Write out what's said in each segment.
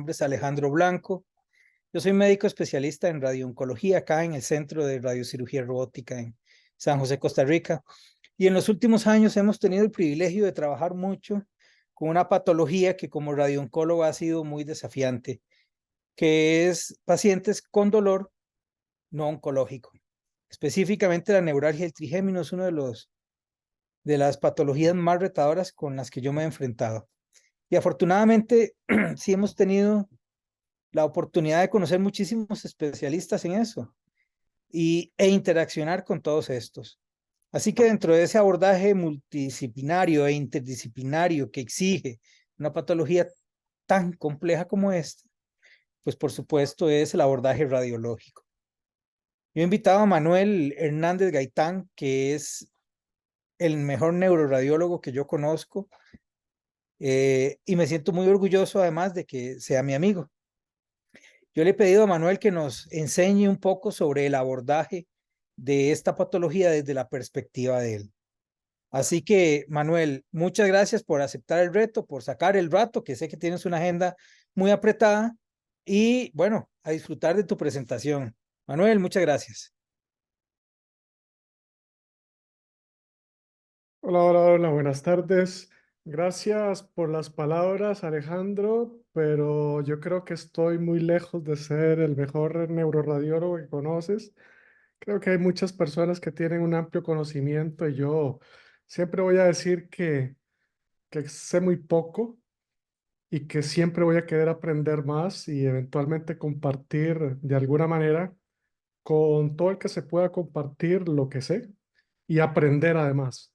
nombre es Alejandro Blanco. Yo soy médico especialista en radiooncología acá en el Centro de Radiocirugía Robótica en San José, Costa Rica. Y en los últimos años hemos tenido el privilegio de trabajar mucho con una patología que como radiooncólogo ha sido muy desafiante, que es pacientes con dolor no oncológico. Específicamente la neuralgia del trigémino es uno de las patologías más retadoras con las que yo me he enfrentado. Y afortunadamente sí hemos tenido la oportunidad de conocer muchísimos especialistas en eso e interaccionar con todos estos. Así que dentro de ese abordaje multidisciplinario e interdisciplinario que exige una patología tan compleja como esta, pues por supuesto es el abordaje radiológico. Yo he invitado a Manuel Hernández Gaitán, que es el mejor neuroradiólogo que yo conozco, y me siento muy orgulloso además de que sea mi amigo. Yo le he pedido a Manuel que nos enseñe un poco sobre el abordaje de esta patología desde la perspectiva de él. Así que, Manuel, muchas gracias por aceptar el reto, por sacar el rato, que sé que tienes una agenda muy apretada, y bueno, a disfrutar de tu presentación. Manuel, muchas gracias. Hola, hola, hola, buenas tardes. Gracias por las palabras, Alejandro, pero yo creo que estoy muy lejos de ser el mejor neuroradiólogo que conoces. Creo que hay muchas personas que tienen un amplio conocimiento y yo siempre voy a decir que sé muy poco y que siempre voy a querer aprender más y eventualmente compartir de alguna manera con todo el que se pueda compartir lo que sé y aprender además.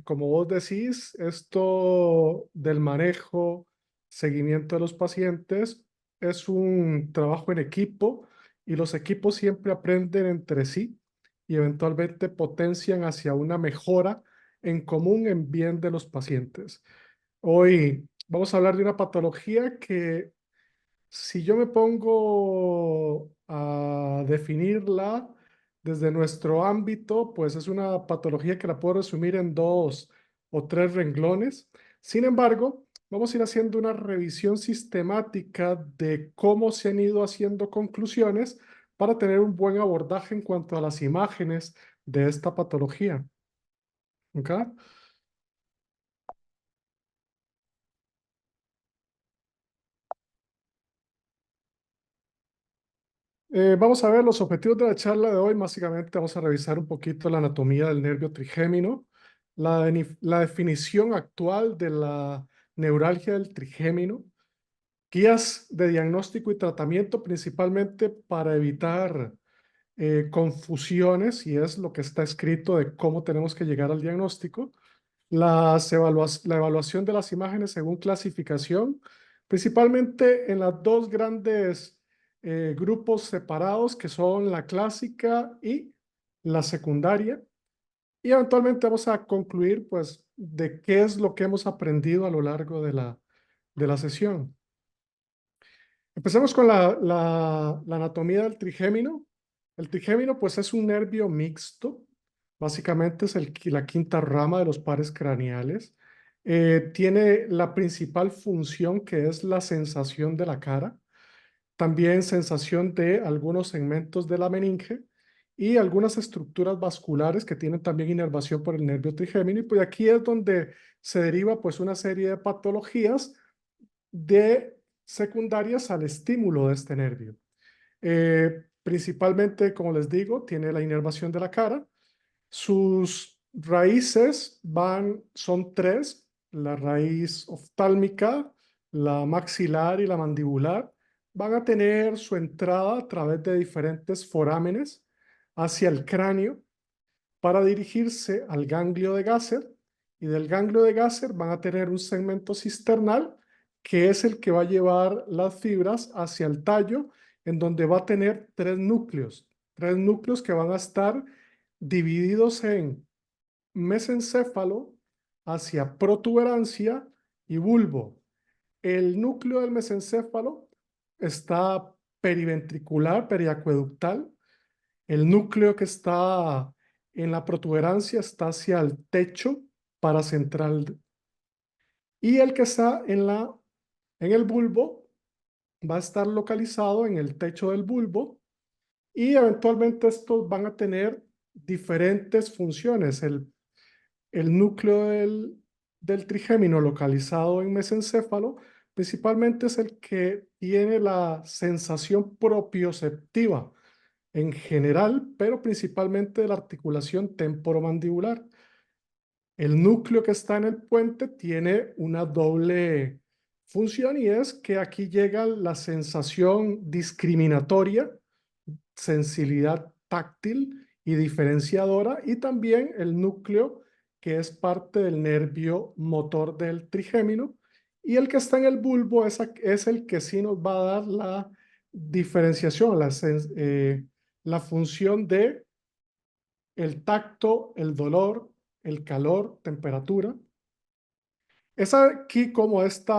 Como vos decís, esto del manejo, seguimiento de los pacientes es un trabajo en equipo y los equipos siempre aprenden entre sí y eventualmente potencian hacia una mejora en común en bien de los pacientes. Hoy vamos a hablar de una patología que si yo me pongo a definirla desde nuestro ámbito, pues es una patología que la puedo resumir en dos o tres renglones. Sin embargo, vamos a ir haciendo una revisión sistemática de cómo se han ido haciendo conclusiones para tener un buen abordaje en cuanto a las imágenes de esta patología. ¿Ok? Vamos a ver los objetivos de la charla de hoy. Básicamente vamos a revisar un poquito la anatomía del nervio trigémino, la definición actual de la neuralgia del trigémino, guías de diagnóstico y tratamiento principalmente para evitar confusiones, y es lo que está escrito de cómo tenemos que llegar al diagnóstico, la evaluación de las imágenes según clasificación, principalmente en las dos grandes grupos separados que son la clásica y la secundaria. Y eventualmente vamos a concluir pues de qué es lo que hemos aprendido a lo largo de la sesión. Empecemos con la anatomía del trigémino. El trigémino pues es un nervio mixto, básicamente es la quinta rama de los pares craneales. Tiene la principal función que es la sensación de la cara, también sensación de algunos segmentos de la meninge y algunas estructuras vasculares que tienen también inervación por el nervio trigémino. Y pues aquí es donde se deriva pues una serie de patologías de secundarias al estímulo de este nervio. Principalmente, como les digo, tiene la inervación de la cara. Sus raíces son tres: la raíz oftálmica, la maxilar y la mandibular. Van a tener su entrada a través de diferentes forámenes hacia el cráneo para dirigirse al ganglio de Gasser, y del ganglio de Gasser van a tener un segmento cisternal que es el que va a llevar las fibras hacia el tallo, en donde va a tener tres núcleos que van a estar divididos en mesencéfalo hacia protuberancia y bulbo. El núcleo del mesencéfalo está periventricular, periacueductal. El núcleo que está en la protuberancia está hacia el techo paracentral. Y el que está en la en el bulbo, va a estar localizado en el techo del bulbo y eventualmente estos van a tener diferentes funciones. El núcleo del trigémino localizado en mesencéfalo principalmente es el que tiene la sensación propioceptiva en general, pero principalmente de la articulación temporomandibular. El núcleo que está en el puente tiene una doble función y es que aquí llega la sensación discriminatoria, sensibilidad táctil y diferenciadora, y también el núcleo que es parte del nervio motor del trigémino, y el que está en el bulbo es el que sí nos va a dar la diferenciación, la función de el tacto, el dolor, el calor, temperatura. Es aquí como este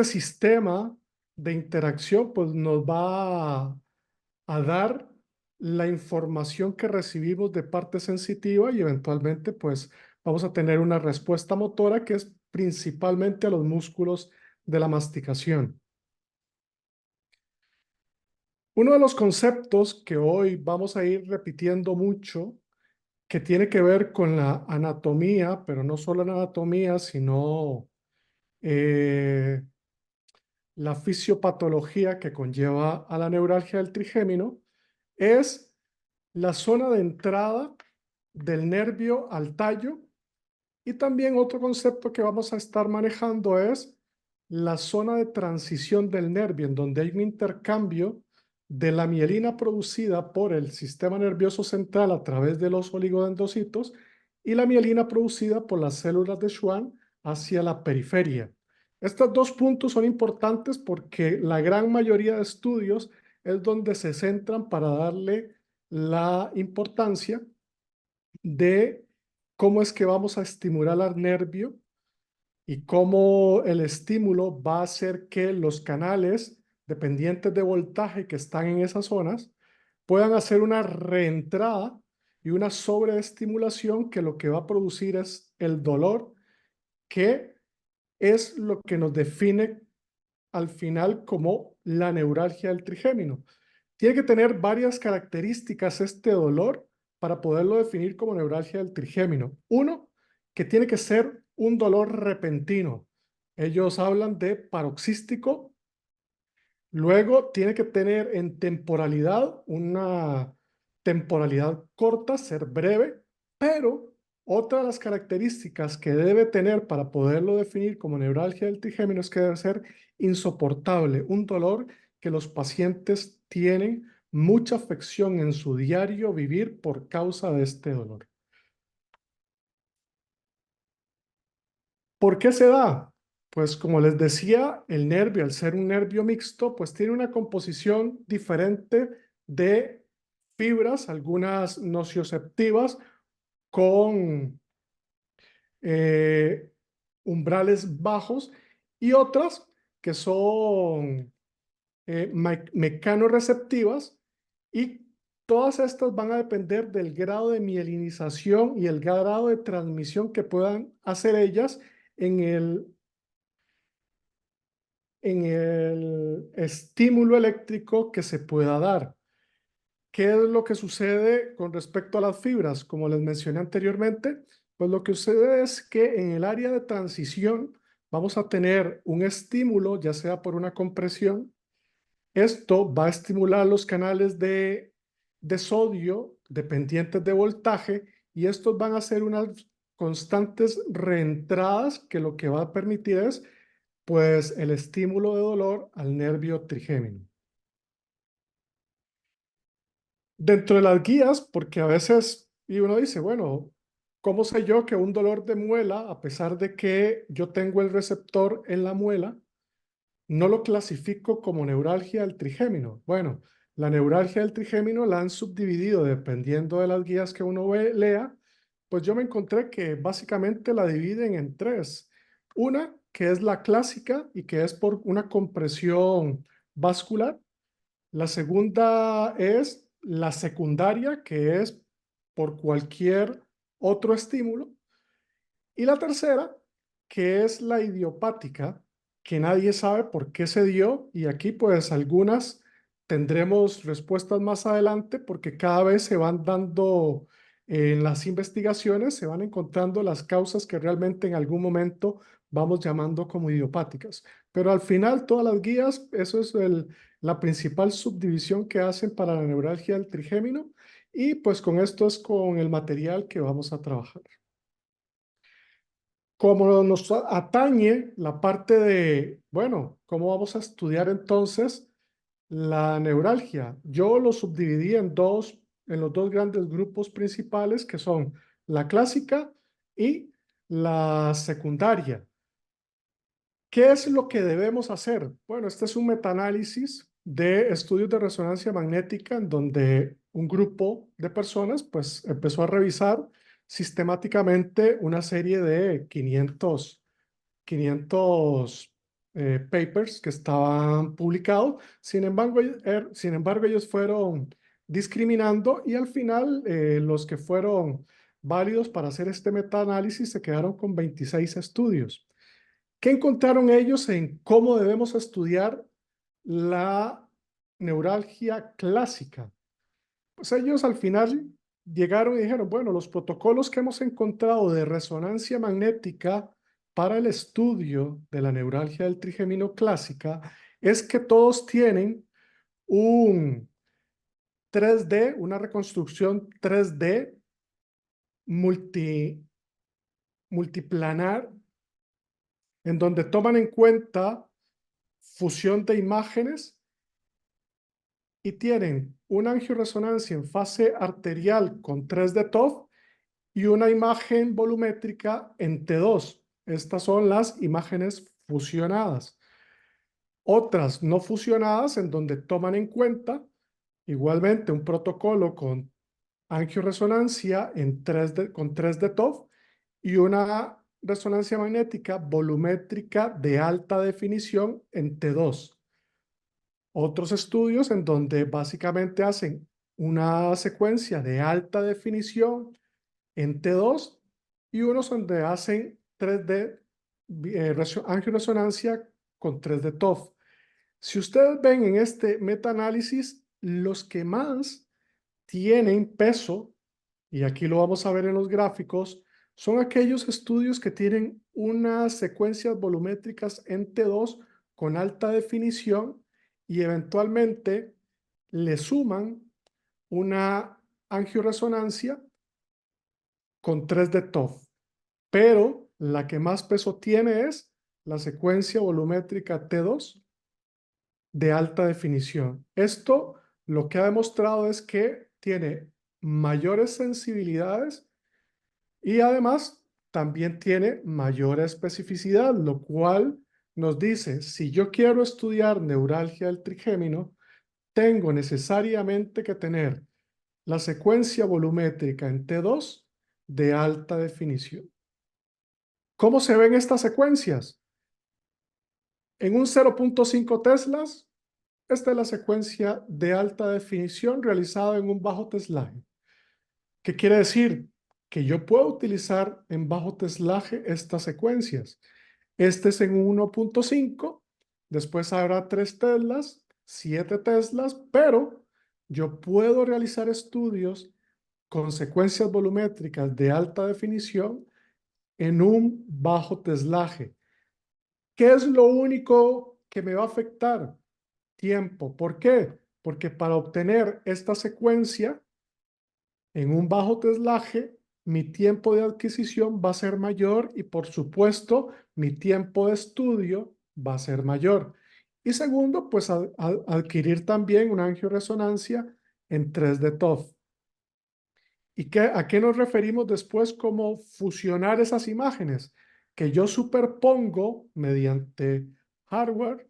sistema de interacción pues nos va a dar la información que recibimos de parte sensitiva y eventualmente pues vamos a tener una respuesta motora que es principalmente a los músculos de la masticación. Uno de los conceptos que hoy vamos a ir repitiendo mucho que tiene que ver con la anatomía, pero no solo la anatomía, sino eh, la fisiopatología que conlleva a la neuralgia del trigémino, es la zona de entrada del nervio al tallo, y también otro concepto que vamos a estar manejando es la zona de transición del nervio, en donde hay un intercambio de la mielina producida por el sistema nervioso central a través de los oligodendrocitos y la mielina producida por las células de Schwann hacia la periferia. Estos dos puntos son importantes porque la gran mayoría de estudios es donde se centran para darle la importancia de cómo es que vamos a estimular al nervio y cómo el estímulo va a hacer que los canales dependientes de voltaje que están en esas zonas puedan hacer una reentrada y una sobreestimulación que lo que va a producir es el dolor, que es lo que nos define al final como la neuralgia del trigémino. Tiene que tener varias características este dolor para poderlo definir como neuralgia del trigémino. Uno, que tiene que ser un dolor repentino. Ellos hablan de paroxístico. Luego tiene que tener en temporalidad una temporalidad corta, ser breve, pero otra de las características que debe tener para poderlo definir como neuralgia del trigémino es que debe ser insoportable, un dolor que los pacientes tienen mucha afección en su diario vivir por causa de este dolor. ¿Por qué se da? Pues como les decía, el nervio, al ser un nervio mixto, pues tiene una composición diferente de fibras, algunas nocioceptivas con eh, umbrales bajos y otras que son mecanoreceptivas, y todas estas van a depender del grado de mielinización y el grado de transmisión que puedan hacer ellas en el estímulo eléctrico que se pueda dar. ¿Qué es lo que sucede con respecto a las fibras? Como les mencioné anteriormente, pues lo que sucede es que en el área de transición vamos a tener un estímulo, ya sea por una compresión. Esto va a estimular los canales de sodio dependientes de voltaje, y estos van a ser unas constantes reentradas que lo que va a permitir es pues el estímulo de dolor al nervio trigémino. Dentro de las guías, porque a veces y uno dice, bueno, ¿cómo sé yo que un dolor de muela, a pesar de que yo tengo el receptor en la muela, no lo clasifico como neuralgia del trigémino? Bueno, la neuralgia del trigémino la han subdividido dependiendo de las guías que uno lea. Pues yo me encontré que básicamente la dividen en tres. Una, que es la clásica y que es por una compresión vascular. La segunda es la secundaria, que es por cualquier otro estímulo. Y la tercera, que es la idiopática, que nadie sabe por qué se dio, y aquí pues algunas tendremos respuestas más adelante porque cada vez se van dando en las investigaciones, se van encontrando las causas que realmente en algún momento vamos llamando como idiopáticas. Pero al final todas las guías, eso es la principal subdivisión que hacen para la neuralgia del trigémino, y pues con esto es con el material que vamos a trabajar. Como nos atañe la parte de, bueno, ¿cómo vamos a estudiar entonces la neuralgia? Yo lo subdividí en los dos grandes grupos principales que son la clásica y la secundaria. ¿Qué es lo que debemos hacer? Bueno, este es un metaanálisis de estudios de resonancia magnética en donde un grupo de personas pues empezó a revisar sistemáticamente una serie de 500 papers que estaban publicados. Sin embargo, ellos fueron discriminando y al final los que fueron válidos para hacer este metaanálisis se quedaron con 26 estudios. ¿Qué encontraron ellos en cómo debemos estudiar la neuralgia clásica? Pues ellos al final llegaron y dijeron, bueno, los protocolos que hemos encontrado de resonancia magnética para el estudio de la neuralgia del trigémino clásica es que todos tienen un 3D, una reconstrucción 3D multiplanar, en donde toman en cuenta fusión de imágenes y tienen una angioresonancia en fase arterial con 3D TOF y una imagen volumétrica en T2. Estas son las imágenes fusionadas. Otras no fusionadas en donde toman en cuenta igualmente un protocolo con angioresonancia con 3D TOF y una resonancia magnética volumétrica de alta definición en T2. Otros estudios en donde básicamente hacen una secuencia de alta definición en T2 y unos donde hacen 3D angioresonancia con 3D TOF. Si ustedes ven en este metaanálisis, los que más tienen peso, y aquí lo vamos a ver en los gráficos, son aquellos estudios que tienen unas secuencias volumétricas en T2 con alta definición y eventualmente le suman una angioresonancia con 3D TOF. Pero la que más peso tiene es la secuencia volumétrica T2 de alta definición. Esto lo que ha demostrado es que tiene mayores sensibilidades y además también tiene mayor especificidad, lo cual nos dice, si yo quiero estudiar neuralgia del trigémino, tengo necesariamente que tener la secuencia volumétrica en T2 de alta definición. ¿Cómo se ven estas secuencias? En un 0.5 teslas, esta es la secuencia de alta definición realizada en un bajo teslaje. ¿Qué quiere decir? Que yo puedo utilizar en bajo teslaje estas secuencias. Este es en 1.5, después habrá 3 teslas, 7 teslas, pero yo puedo realizar estudios con secuencias volumétricas de alta definición en un bajo teslaje. ¿Qué es lo único que me va a afectar? Tiempo. ¿Por qué? Porque para obtener esta secuencia en un bajo teslaje, mi tiempo de adquisición va a ser mayor y por supuesto mi tiempo de estudio va a ser mayor. Y segundo, pues adquirir también una angioresonancia en 3D TOF. ¿Y a qué nos referimos después como fusionar esas imágenes? Que yo superpongo mediante hardware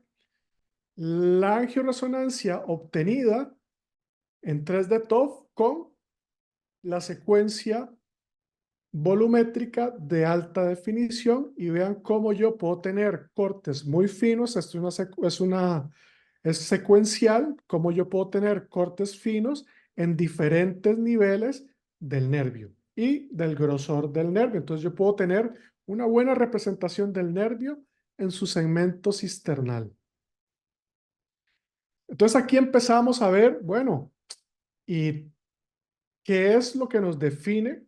la angioresonancia obtenida en 3D TOF con la secuencia volumétrica de alta definición y vean cómo yo puedo tener cortes muy finos. Esto es secuencial, cómo yo puedo tener cortes finos en diferentes niveles del nervio y del grosor del nervio. Entonces yo puedo tener una buena representación del nervio en su segmento cisternal. Entonces aquí empezamos a ver, bueno, ¿y qué es lo que nos define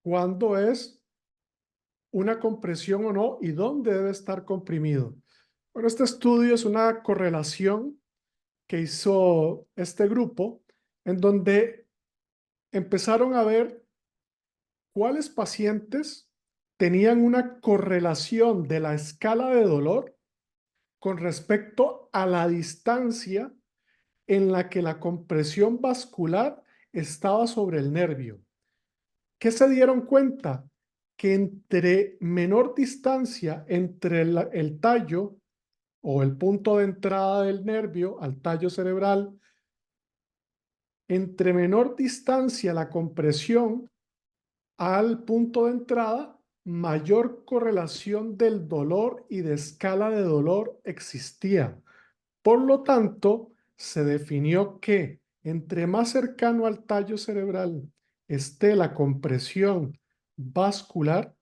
cuándo es una compresión o no y dónde debe estar comprimido? Bueno, este estudio es una correlación que hizo este grupo en donde empezaron a ver cuáles pacientes tenían una correlación de la escala de dolor con respecto a la distancia en la que la compresión vascular estaba sobre el nervio. ¿Qué se dieron cuenta? Que entre menor distancia entre el tallo o el punto de entrada del nervio al tallo cerebral, entre menor distancia la compresión al punto de entrada, mayor correlación del dolor y de escala de dolor existía. Por lo tanto, se definió que entre más cercano al tallo cerebral esté la compresión vascular,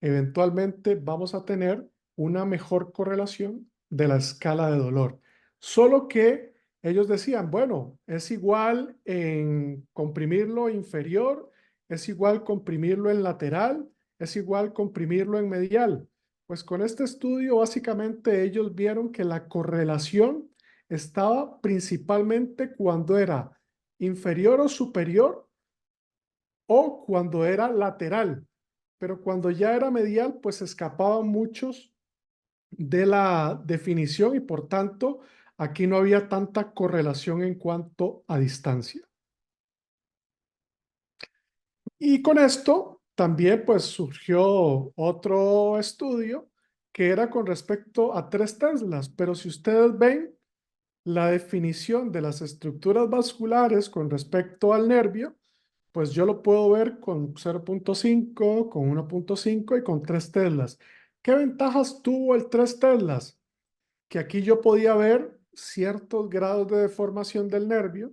eventualmente vamos a tener una mejor correlación de la escala de dolor. Solo que ellos decían, bueno, es igual en comprimirlo inferior, es igual comprimirlo en lateral, es igual comprimirlo en medial. Pues con este estudio básicamente ellos vieron que la correlación estaba principalmente cuando era inferior o superior o cuando era lateral, pero cuando ya era medial, pues escapaban muchos de la definición y por tanto aquí no había tanta correlación en cuanto a distancia. Y con esto también pues surgió otro estudio que era con respecto a 3 teslas, pero si ustedes ven la definición de las estructuras vasculares con respecto al nervio, pues yo lo puedo ver con 0.5, con 1.5 y con 3 teslas. ¿Qué ventajas tuvo el 3 teslas? Que aquí yo podía ver ciertos grados de deformación del nervio.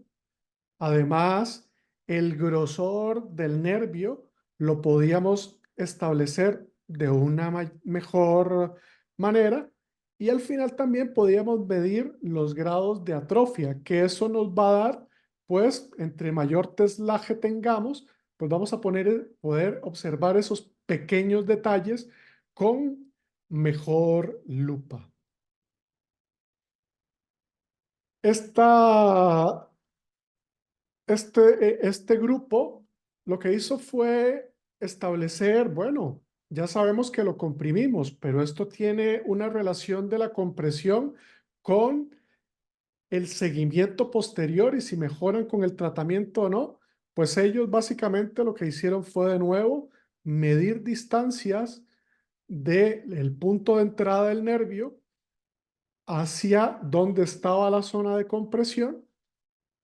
Además, el grosor del nervio lo podíamos establecer de una mejor manera y al final también podíamos medir los grados de atrofia, que eso nos va a dar, pues, entre mayor teslaje tengamos, pues vamos a poder observar esos pequeños detalles con mejor lupa. Esta este grupo lo que hizo fue establecer, bueno, ya sabemos que lo comprimimos, pero esto tiene una relación de la compresión con el seguimiento posterior y si mejoran con el tratamiento o no. Pues ellos básicamente lo que hicieron fue de nuevo medir distancias del punto de entrada del nervio hacia donde estaba la zona de compresión.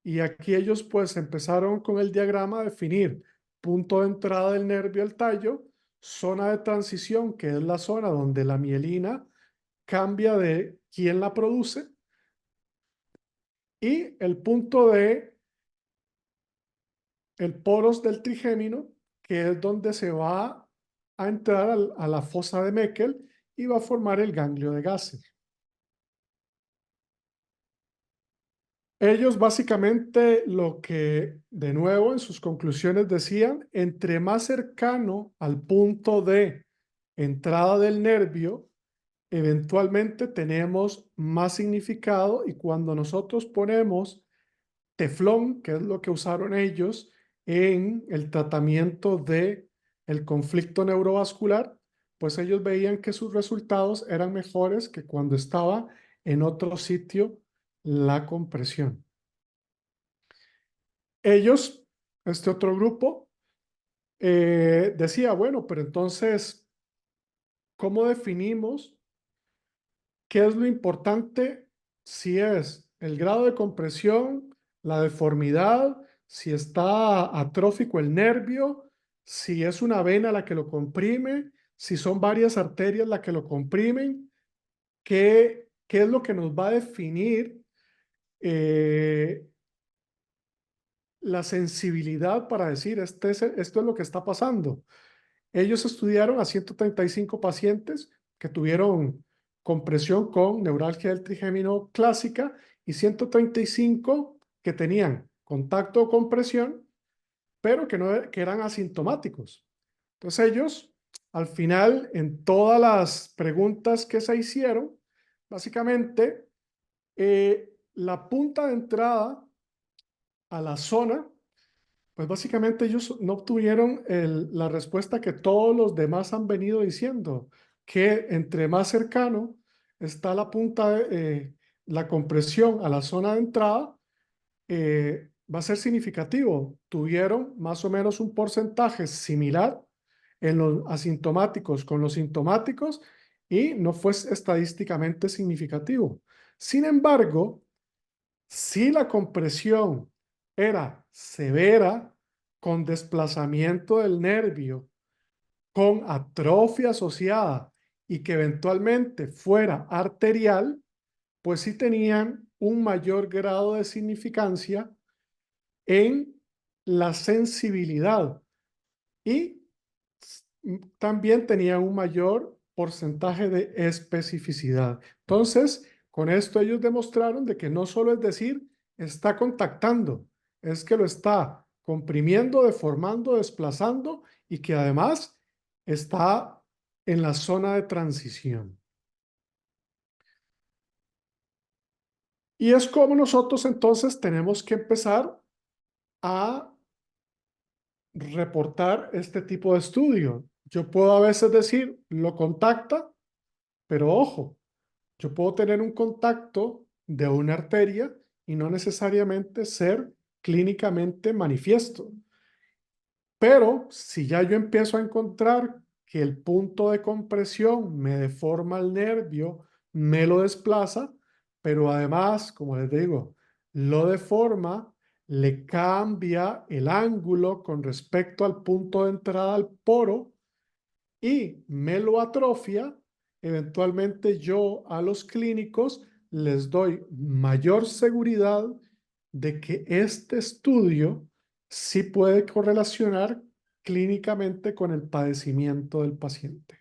Y aquí ellos pues empezaron con el diagrama a definir punto de entrada del nervio al tallo, zona de transición, que es la zona donde la mielina cambia de quién la produce, y el punto de el poros del trigémino, que es donde se va a entrar a la fosa de Meckel y va a formar el ganglio de Gasser. Ellos básicamente lo que de nuevo en sus conclusiones decían, entre más cercano al punto de entrada del nervio, eventualmente tenemos más significado y cuando nosotros ponemos teflón, que es lo que usaron ellos en el tratamiento de el conflicto neurovascular, pues ellos veían que sus resultados eran mejores que cuando estaba en otro sitio la compresión. Ellos, este otro grupo, decía, bueno, pero entonces, ¿cómo definimos qué es lo importante? Si es el grado de compresión, la deformidad, si está atrófico el nervio, si es una vena la que lo comprime, si son varias arterias las que lo comprimen, ¿qué es lo que nos va a definir la sensibilidad para decir esto es lo que está pasando? Ellos estudiaron a 135 pacientes que tuvieron compresión con neuralgia del trigémino clásica y 135 que tenían contacto o compresión, pero que eran asintomáticos. Entonces ellos, al final, en todas las preguntas que se hicieron, básicamente, la punta de entrada a la zona, pues básicamente ellos no obtuvieron la respuesta que todos los demás han venido diciendo, que entre más cercano está la punta, la compresión a la zona de entrada, va a ser significativo. Tuvieron más o menos un porcentaje similar en los asintomáticos con los sintomáticos y no fue estadísticamente significativo. Sin embargo, si la compresión era severa, con desplazamiento del nervio, con atrofia asociada y que eventualmente fuera arterial, pues sí tenían un mayor grado de significancia en la sensibilidad y también tenían un mayor porcentaje de especificidad. Entonces, con esto ellos demostraron de que no solo es decir, está contactando, es que lo está comprimiendo, deformando, desplazando y que además está en la zona de transición. Y es como nosotros entonces tenemos que empezar a reportar este tipo de estudio. Yo puedo a veces decir, lo contacta, pero ojo, yo puedo tener un contacto de una arteria y no necesariamente ser clínicamente manifiesto. Pero si ya yo empiezo a encontrar que el punto de compresión me deforma el nervio, me lo desplaza, pero además, como les digo, lo deforma, le cambia el ángulo con respecto al punto de entrada al poro y me lo atrofia, eventualmente yo a los clínicos les doy mayor seguridad de que este estudio sí puede correlacionar clínicamente con el padecimiento del paciente.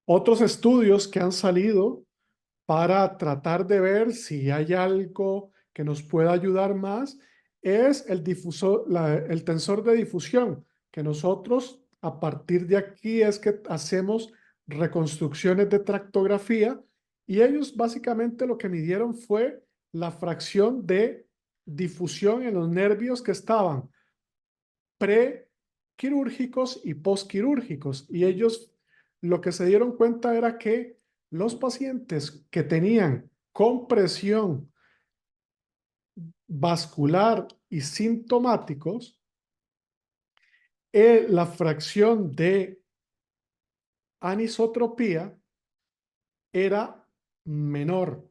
Otros estudios que han salido para tratar de ver si hay algo que nos pueda ayudar más es el tensor de difusión, que nosotros a partir de aquí es que hacemos reconstrucciones de tractografía y ellos básicamente lo que midieron fue la fracción de difusión en los nervios que estaban prequirúrgicos y postquirúrgicos y ellos lo que se dieron cuenta era que los pacientes que tenían compresión vascular y sintomáticos, la fracción de anisotropía era menor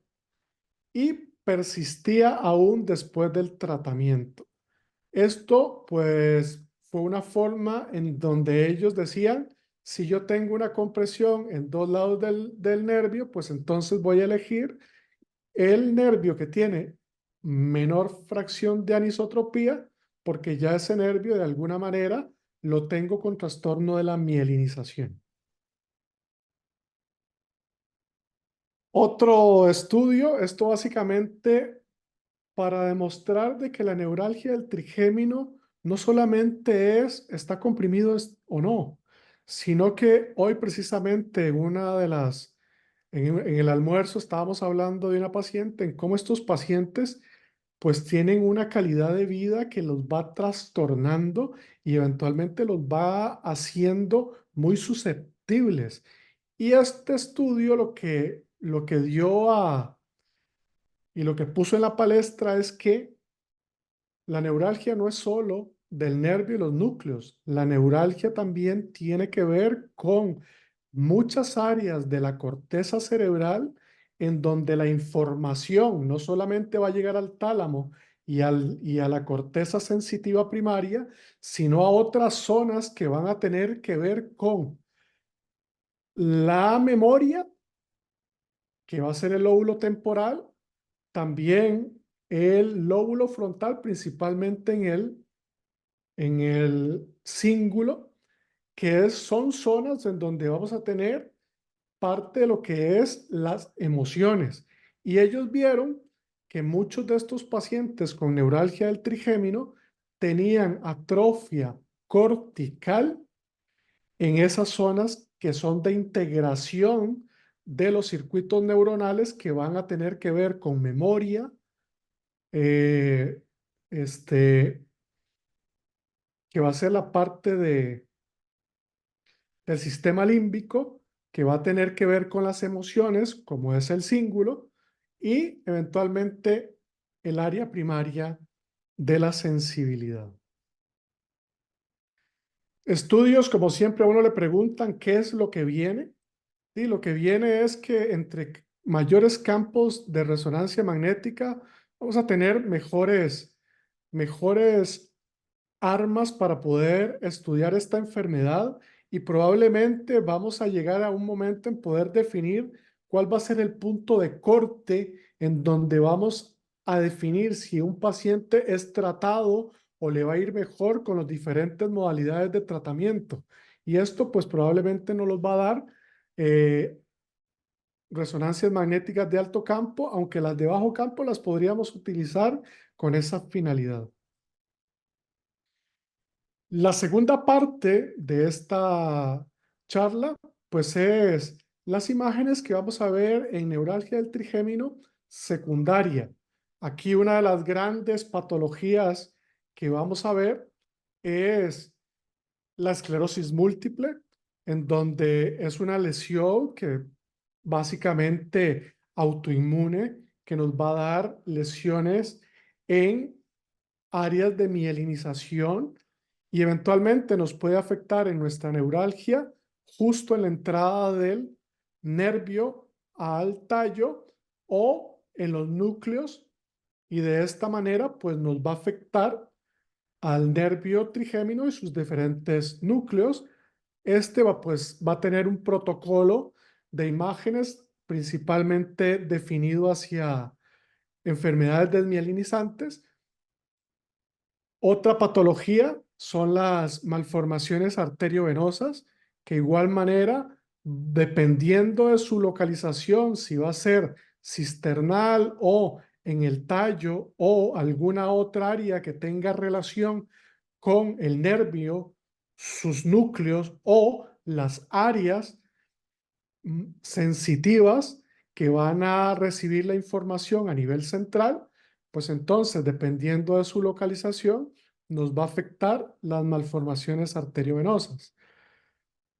y persistía aún después del tratamiento. Esto pues fue una forma en donde ellos decían, si yo tengo una compresión en dos lados del nervio, pues entonces voy a elegir el nervio que tiene menor fracción de anisotropía, porque ya ese nervio de alguna manera lo tengo con trastorno de la mielinización. Otro estudio, esto básicamente para demostrar de que la neuralgia del trigémino no solamente está comprimido o no, sino que hoy precisamente en el almuerzo estábamos hablando de una paciente, en cómo estos pacientes pues tienen una calidad de vida que los va trastornando y eventualmente los va haciendo muy susceptibles. Y este estudio lo que dio y lo que puso en la palestra es que la neuralgia no es solo del nervio y los núcleos. La neuralgia también tiene que ver con muchas áreas de la corteza cerebral en donde la información no solamente va a llegar al tálamo y a la corteza sensitiva primaria, sino a otras zonas que van a tener que ver con la memoria, que va a ser el lóbulo temporal, también el lóbulo frontal, principalmente en el cíngulo, son zonas en donde vamos a tener parte de lo que es las emociones. Y ellos vieron que muchos de estos pacientes con neuralgia del trigémino tenían atrofia cortical en esas zonas que son de integración de los circuitos neuronales que van a tener que ver con memoria, eh, que va a ser la parte del sistema límbico, que va a tener que ver con las emociones, como es el cíngulo, y eventualmente el área primaria de la sensibilidad. Estudios, como siempre a uno le preguntan qué es lo que viene. Sí, lo que viene es que entre mayores campos de resonancia magnética vamos a tener mejores armas para poder estudiar esta enfermedad y probablemente vamos a llegar a un momento en poder definir cuál va a ser el punto de corte en donde vamos a definir si un paciente es tratado o le va a ir mejor con las diferentes modalidades de tratamiento. Y esto pues probablemente nos los va a dar eh, resonancias magnéticas de alto campo, aunque las de bajo campo las podríamos utilizar con esa finalidad. La segunda parte de esta charla, pues es las imágenes que vamos a ver en neuralgia del trigémino secundaria. Aquí una de las grandes patologías que vamos a ver es la esclerosis múltiple, en donde es una lesión que básicamente autoinmune, que nos va a dar lesiones en áreas de mielinización y eventualmente nos puede afectar en nuestra neuralgia justo en la entrada del nervio al tallo o en los núcleos, y de esta manera pues nos va a afectar al nervio trigémino y sus diferentes núcleos. Va a tener un protocolo de imágenes principalmente definido hacia enfermedades desmielinizantes. Otra patología son las malformaciones arteriovenosas, que igual manera, dependiendo de su localización, si va a ser cisternal o en el tallo o alguna otra área que tenga relación con el nervio, sus núcleos o las áreas sensitivas que van a recibir la información a nivel central, pues entonces, dependiendo de su localización, nos va a afectar las malformaciones arteriovenosas.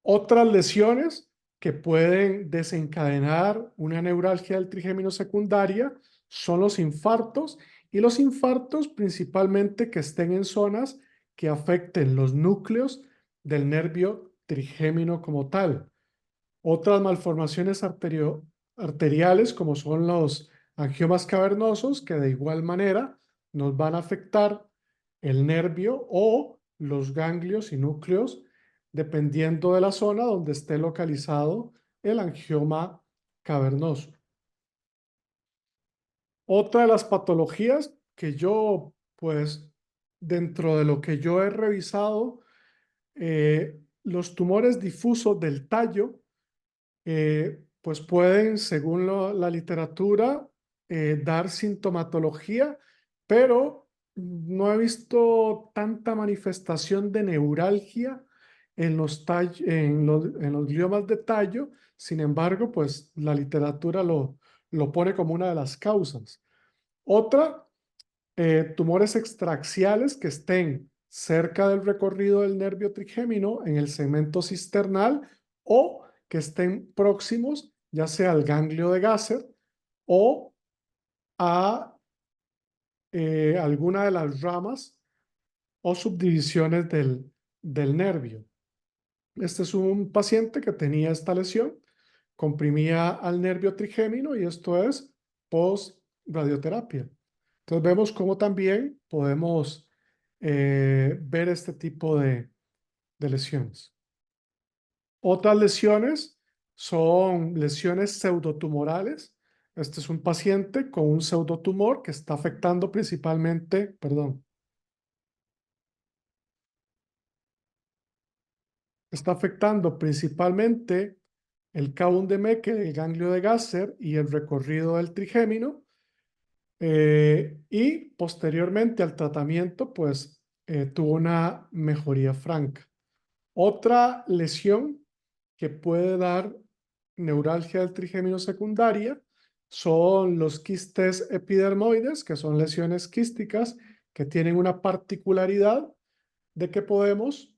Otras lesiones que pueden desencadenar una neuralgia del trigémino secundaria son los infartos, y los infartos principalmente que estén en zonas que afecten los núcleos del nervio trigémino como tal. Otras malformaciones arteriales, como son los angiomas cavernosos, que de igual manera nos van a afectar el nervio o los ganglios y núcleos, dependiendo de la zona donde esté localizado el angioma cavernoso. Otra de las patologías que yo, pues, dentro de lo que yo he revisado, los tumores difusos del tallo, pues pueden, según la literatura, dar sintomatología, pero no he visto tanta manifestación de neuralgia en los gliomas de tallo. Sin embargo, pues la literatura lo pone como una de las causas. Otra, tumores extraaxiales que estén cerca del recorrido del nervio trigémino en el segmento cisternal o que estén próximos ya sea al ganglio de Gasser o a alguna de las ramas o subdivisiones del nervio. Este es un paciente que tenía esta lesión, comprimía al nervio trigémino y esto es post-radioterapia. Entonces vemos cómo también podemos ver este tipo de lesiones. Otras lesiones son lesiones pseudotumorales. Este es un paciente con un pseudotumor que está afectando principalmente, perdón, está afectando principalmente el K1 de Mecke, el ganglio de Gasser y el recorrido del trigémino. Y posteriormente al tratamiento, pues tuvo una mejoría franca. Otra lesión que puede dar neuralgia del trigémino secundaria son los quistes epidermoides, que son lesiones quísticas que tienen una particularidad de que podemos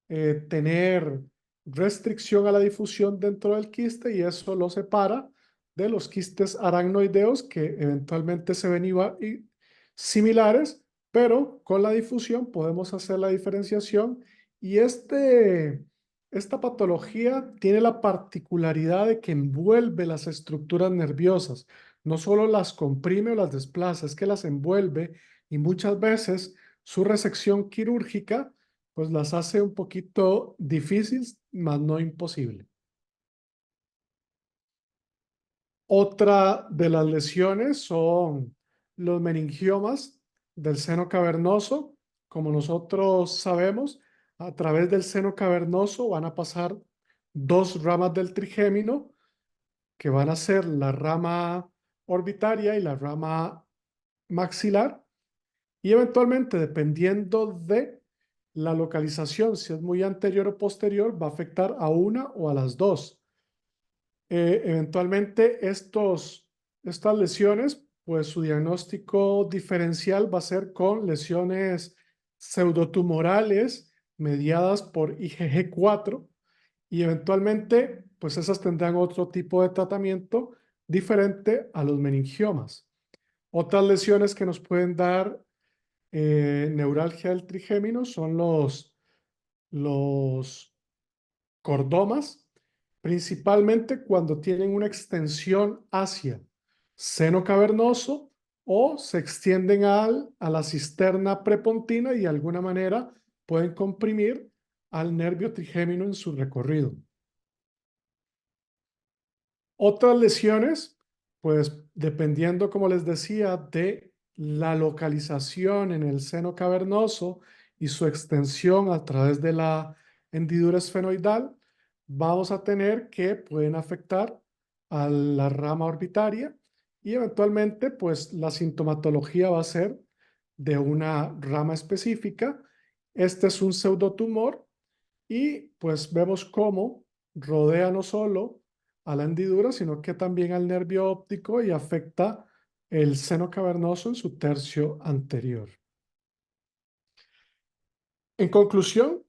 tener restricción a la difusión dentro del quiste y eso lo separa de los quistes aracnoideos que eventualmente se ven similares, pero con la difusión podemos hacer la diferenciación y esta patología tiene la particularidad de que envuelve las estructuras nerviosas, no solo las comprime o las desplaza, es que las envuelve y muchas veces su resección quirúrgica pues las hace un poquito difíciles, mas no imposible. Otra de las lesiones son los meningiomas del seno cavernoso. Como nosotros sabemos, a través del seno cavernoso van a pasar dos ramas del trigémino, que van a ser la rama orbitaria y la rama maxilar. Y eventualmente, dependiendo de la localización, si es muy anterior o posterior, va a afectar a una o a las dos. Eventualmente, estas lesiones, pues su diagnóstico diferencial va a ser con lesiones pseudotumorales mediadas por IgG4 y eventualmente, pues esas tendrán otro tipo de tratamiento diferente a los meningiomas. Otras lesiones que nos pueden dar neuralgia del trigémino son los cordomas, principalmente cuando tienen una extensión hacia seno cavernoso o se extienden a la cisterna prepontina y de alguna manera pueden comprimir al nervio trigémino en su recorrido. Otras lesiones, pues dependiendo, como les decía, de la localización en el seno cavernoso y su extensión a través de la hendidura esfenoidal, vamos a tener que pueden afectar a la rama orbitaria y eventualmente, pues la sintomatología va a ser de una rama específica. Este es un pseudotumor y pues vemos cómo rodea no solo a la hendidura, sino que también al nervio óptico y afecta el seno cavernoso en su tercio anterior. En conclusión,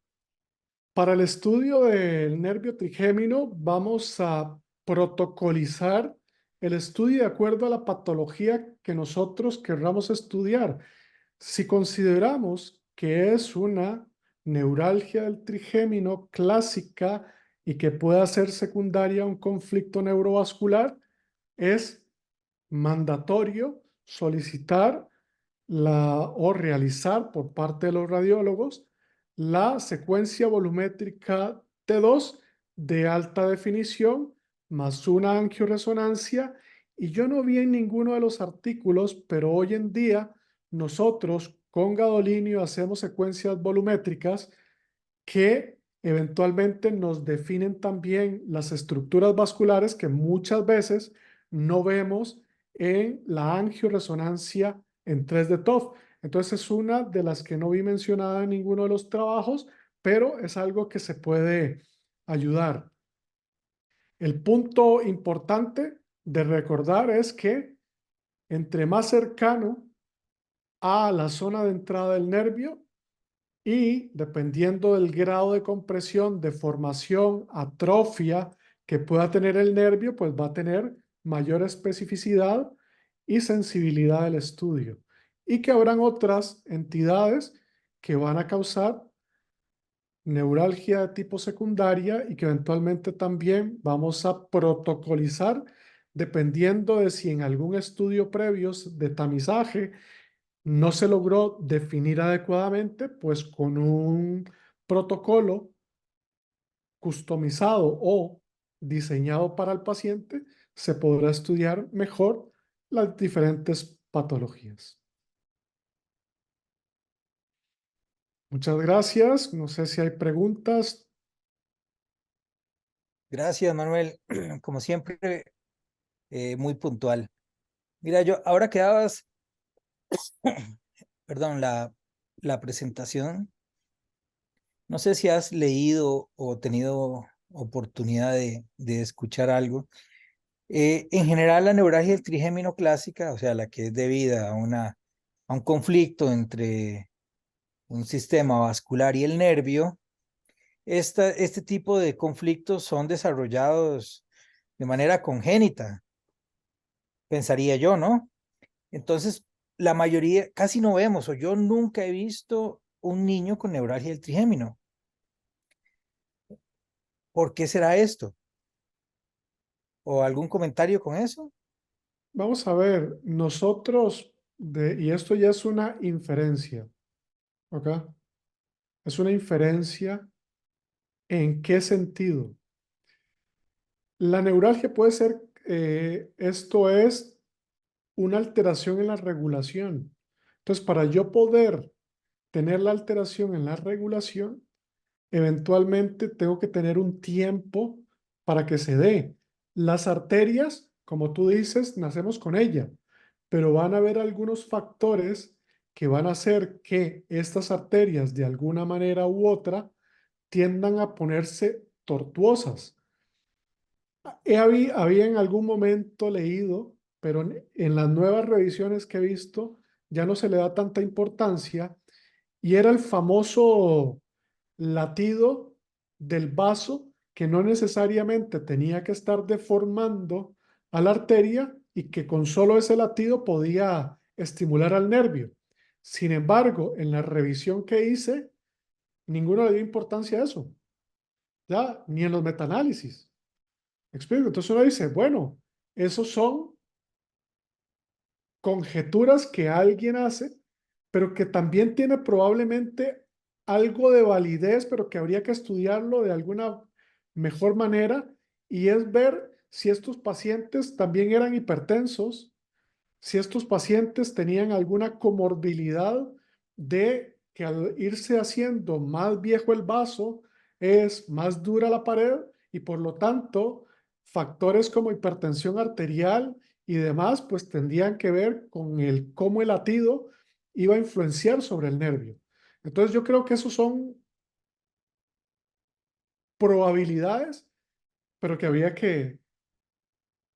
para el estudio del nervio trigémino vamos a protocolizar el estudio de acuerdo a la patología que nosotros querramos estudiar. Si consideramos que es una neuralgia del trigémino clásica y que pueda ser secundaria a un conflicto neurovascular, es mandatorio solicitar o realizar por parte de los radiólogos la secuencia volumétrica T2 de alta definición más una angioresonancia. Y yo no vi en ninguno de los artículos, pero hoy en día nosotros con gadolinio hacemos secuencias volumétricas que eventualmente nos definen también las estructuras vasculares que muchas veces no vemos en la angioresonancia en 3D TOF. Entonces es una de las que no vi mencionada en ninguno de los trabajos, pero es algo que se puede ayudar. El punto importante de recordar es que entre más cercano a la zona de entrada del nervio, y dependiendo del grado de compresión, deformación, atrofia que pueda tener el nervio, pues va a tener mayor especificidad y sensibilidad del estudio. Y que habrán otras entidades que van a causar neuralgia de tipo secundaria y que eventualmente también vamos a protocolizar dependiendo de si en algún estudio previo de tamizaje no se logró definir adecuadamente, pues con un protocolo customizado o diseñado para el paciente, se podrá estudiar mejor las diferentes patologías. Muchas gracias. No sé si hay preguntas. Gracias, Manuel. Como siempre, muy puntual. Mira, yo ahora que dabas, perdón, la presentación, no sé si has leído o tenido oportunidad de escuchar algo. En general, la neuralgia del trigémino clásica, o sea, la que es debida a un conflicto entre un sistema vascular y el nervio, este tipo de conflictos son desarrollados de manera congénita, pensaría yo, ¿no? Entonces, la mayoría, casi no vemos, o yo nunca he visto un niño con neuralgia del trigémino. ¿Por qué será esto? ¿O algún comentario con eso? Vamos a ver, nosotros, y esto ya es una inferencia, ¿ok? Es una inferencia. ¿En qué sentido? La neuralgia puede ser, esto es una alteración en la regulación. Entonces, para yo poder tener la alteración en la regulación, eventualmente tengo que tener un tiempo para que se dé. Las arterias, como tú dices, nacemos con ella, pero van a haber algunos factores que van a hacer que estas arterias de alguna manera u otra tiendan a ponerse tortuosas. Había en algún momento leído, pero en las nuevas revisiones que he visto ya no se le da tanta importancia, y era el famoso latido del vaso que no necesariamente tenía que estar deformando a la arteria y que con solo ese latido podía estimular al nervio. Sin embargo, en la revisión que hice, ninguno le dio importancia a eso, ya, ni en los metaanálisis. ¿Me explico? Entonces uno dice, bueno, esos son conjeturas que alguien hace, pero que también tiene probablemente algo de validez, pero que habría que estudiarlo de alguna mejor manera, y es ver si estos pacientes también eran hipertensos, si estos pacientes tenían alguna comorbilidad de que al irse haciendo más viejo el vaso, es más dura la pared y por lo tanto factores como hipertensión arterial y demás pues tendrían que ver con el cómo el latido iba a influenciar sobre el nervio. Entonces yo creo que esos son probabilidades, pero que había que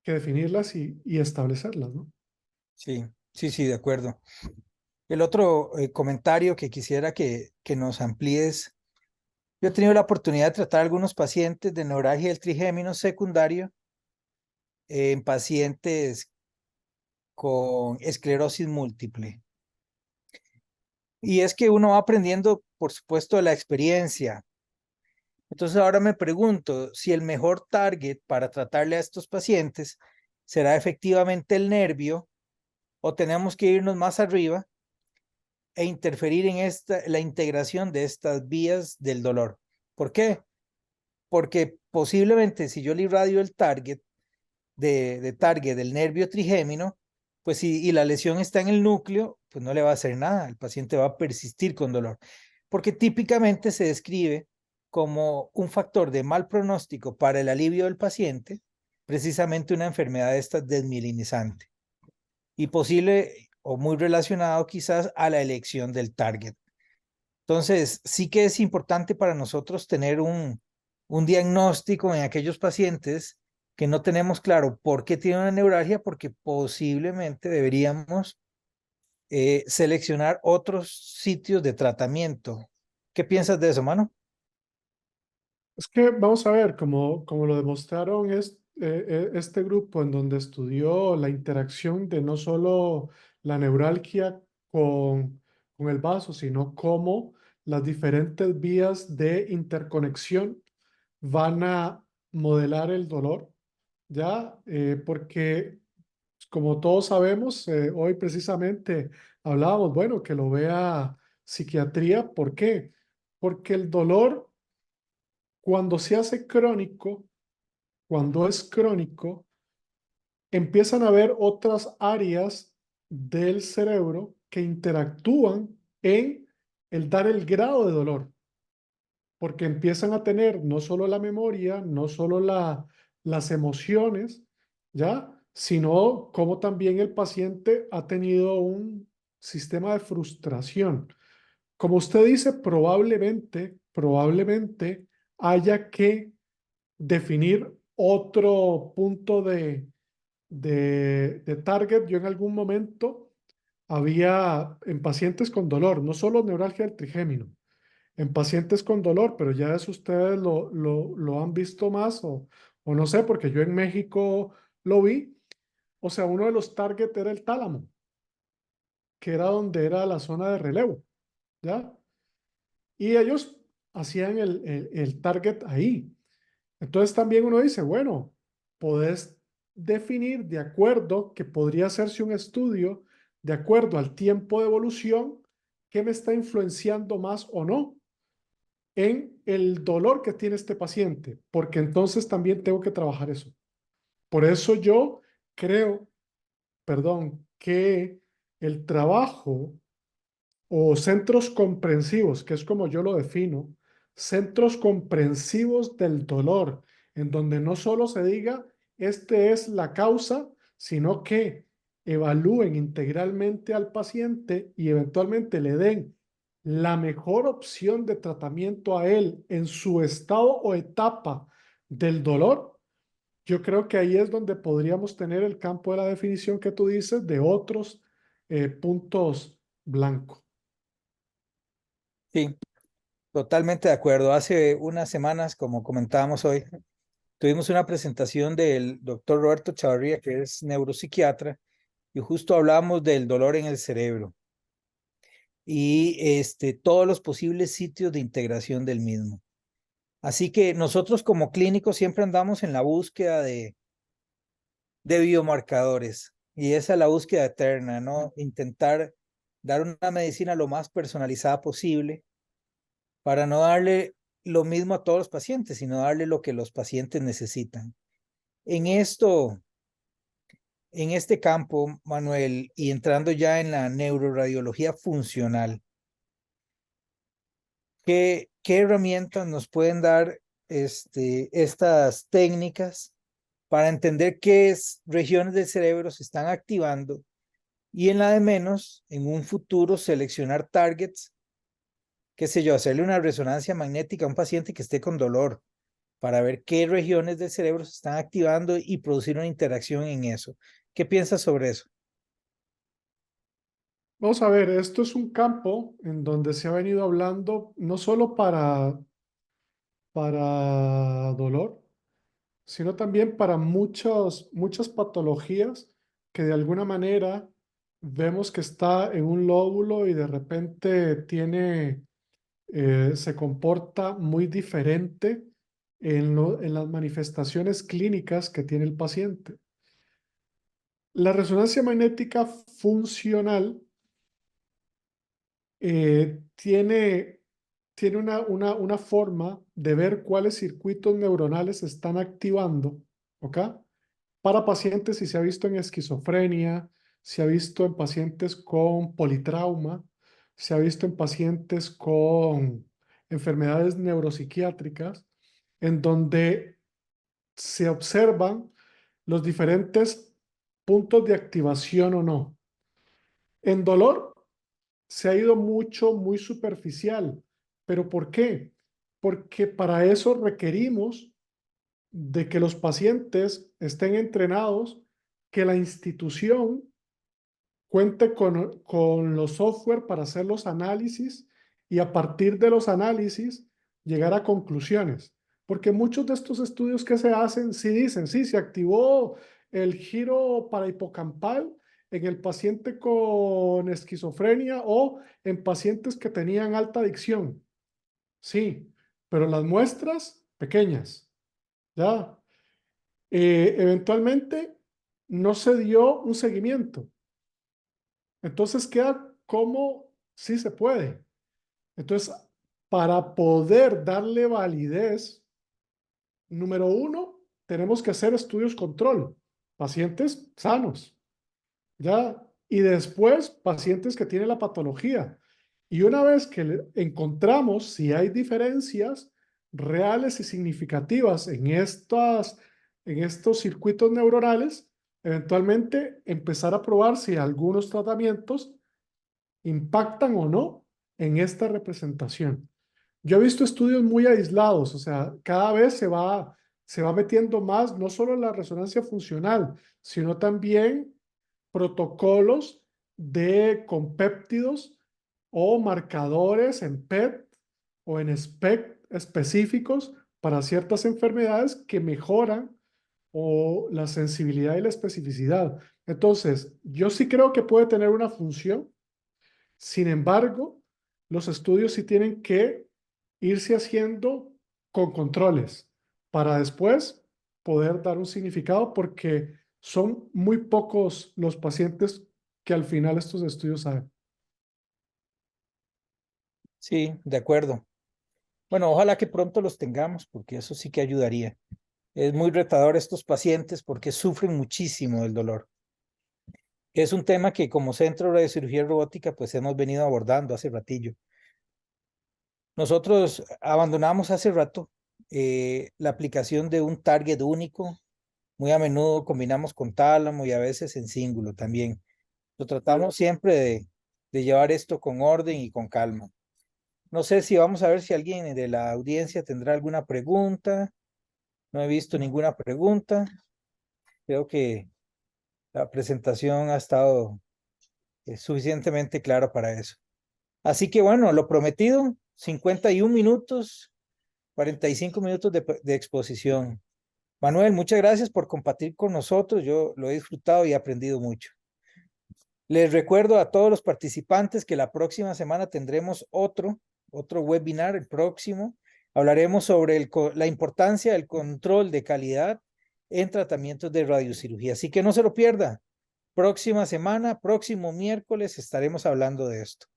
definirlas y establecerlas, ¿no? Sí, sí, sí, de acuerdo. El otro comentario que quisiera que nos amplíes. Yo he tenido la oportunidad de tratar a algunos pacientes de neuralgia del trigémino secundario en pacientes con esclerosis múltiple. Y es que uno va aprendiendo, por supuesto, de la experiencia. Entonces ahora me pregunto si el mejor target para tratarle a estos pacientes será efectivamente el nervio o tenemos que irnos más arriba e interferir en la integración de estas vías del dolor. ¿Por qué? Porque posiblemente si yo le irradio el target de target del nervio trigémino, pues y la lesión está en el núcleo, pues no le va a hacer nada, el paciente va a persistir con dolor, porque típicamente se describe como un factor de mal pronóstico para el alivio del paciente, precisamente una enfermedad de esta desmielinizante y posible o muy relacionado quizás a la elección del target. Entonces, sí que es importante para nosotros tener un diagnóstico en aquellos pacientes que no tenemos claro por qué tienen una neuralgia, porque posiblemente deberíamos seleccionar otros sitios de tratamiento. ¿Qué piensas de eso, mano? Es que vamos a ver, como lo demostraron este grupo en donde estudió la interacción de no solo la neuralgia con el vaso, sino cómo las diferentes vías de interconexión van a modelar el dolor, ¿ya? Porque como todos sabemos, hoy precisamente hablábamos, bueno, que lo vea psiquiatría. ¿Por qué? Porque el dolor cuando se hace crónico, cuando es crónico, empiezan a haber otras áreas del cerebro que interactúan en el dar el grado de dolor. porque empiezan a tener no solo la memoria, no solo las emociones, ¿ya? Sino como también el paciente ha tenido un sistema de frustración. Como usted dice, probablemente haya que definir otro punto de target. Yo en algún momento había en pacientes con dolor, no solo neuralgia del trigémino, en pacientes con dolor, pero ya eso ustedes lo han visto más o no sé, porque yo en México lo vi. O sea, uno de los targets era el tálamo, que era donde era la zona de relevo, ¿ya? Y ellos hacían el target ahí. Entonces también uno dice, bueno, podés definir de acuerdo que podría hacerse un estudio de acuerdo al tiempo de evolución que me está influenciando más o no en el dolor que tiene este paciente, porque entonces también tengo que trabajar eso. Por eso yo creo, perdón, que el trabajo o centros comprensivos, que es como yo lo defino, centros comprensivos del dolor, en donde no solo se diga, este es la causa, sino que evalúen integralmente al paciente y eventualmente le den la mejor opción de tratamiento a él en su estado o etapa del dolor. Yo creo que ahí es donde podríamos tener el campo de la definición que tú dices de otros puntos blancos. Sí, totalmente de acuerdo. Hace unas semanas, como comentábamos hoy, tuvimos una presentación del doctor Roberto Chavarría, que es neuropsiquiatra, y justo hablamos del dolor en el cerebro y todos los posibles sitios de integración del mismo. Así que nosotros como clínicos siempre andamos en la búsqueda de biomarcadores y esa es la búsqueda eterna, ¿no? Intentar dar una medicina lo más personalizada posible para no darle lo mismo a todos los pacientes, sino darle lo que los pacientes necesitan. En esto, en este campo, Manuel, y entrando ya en la neuroradiología funcional, ¿qué herramientas nos pueden dar estas técnicas para entender qué regiones del cerebro se están activando y en la de menos, en un futuro, seleccionar targets, qué sé yo, hacerle una resonancia magnética a un paciente que esté con dolor para ver qué regiones del cerebro se están activando y producir una interacción en eso? ¿Qué piensas sobre eso? Vamos a ver, esto es un campo en donde se ha venido hablando no solo para dolor, sino también para muchas patologías que de alguna manera vemos que está en un lóbulo y de repente se comporta muy diferente en las manifestaciones clínicas que tiene el paciente. La resonancia magnética funcional tiene una forma de ver cuáles circuitos neuronales se están activando, ¿ok? Para pacientes, y se ha visto en esquizofrenia, se ha visto en pacientes con politrauma, se ha visto en pacientes con enfermedades neuropsiquiátricas, en donde se observan los diferentes puntos de activación o no. En dolor, se ha ido muy superficial. ¿Pero por qué? Porque para eso requerimos de que los pacientes estén entrenados, que la institución cuente con los software para hacer los análisis y a partir de los análisis llegar a conclusiones. Porque muchos de estos estudios que se hacen sí dicen, sí, se activó el giro parahipocampal en el paciente con esquizofrenia o en pacientes que tenían alta adicción. Sí, pero las muestras pequeñas, ¿ya? Eventualmente no se dio un seguimiento. Entonces queda como sí se puede. Entonces, para poder darle validez, número uno, tenemos que hacer estudios control, pacientes sanos, ¿ya? Y después, pacientes que tienen la patología. Y una vez que encontramos si hay diferencias reales y significativas en estos circuitos neuronales, eventualmente empezar a probar si algunos tratamientos impactan o no en esta representación. Yo he visto estudios muy aislados, o sea, cada vez se va metiendo más, no solo en la resonancia funcional, sino también protocolos de compéptidos o marcadores en PET o en SPECT específicos para ciertas enfermedades que mejoran o la sensibilidad y la especificidad. Entonces, yo sí creo que puede tener una función. Sin embargo, los estudios sí tienen que irse haciendo con controles para después poder dar un significado porque son muy pocos los pacientes que al final estos estudios saben. Sí, de acuerdo. Bueno, ojalá que pronto los tengamos, porque eso sí que ayudaría. Es muy retador estos pacientes porque sufren muchísimo del dolor. Es un tema que como Centro de Radiocirugía Robótica pues hemos venido abordando hace ratillo. Nosotros abandonamos hace rato la aplicación de un target único. Muy a menudo combinamos con tálamo y a veces en cíngulo también. Lo tratamos siempre de llevar esto con orden y con calma. No sé si vamos a ver si alguien de la audiencia tendrá alguna pregunta. No he visto ninguna pregunta. Creo que la presentación ha estado suficientemente clara para eso. Así que bueno, lo prometido, 51 minutos, 45 minutos de exposición. Manuel, muchas gracias por compartir con nosotros. Yo lo he disfrutado y he aprendido mucho. Les recuerdo a todos los participantes que la próxima semana tendremos otro webinar, el próximo. Hablaremos sobre la importancia del control de calidad en tratamientos de radiocirugía. Así que no se lo pierda. Próxima semana, próximo miércoles, estaremos hablando de esto.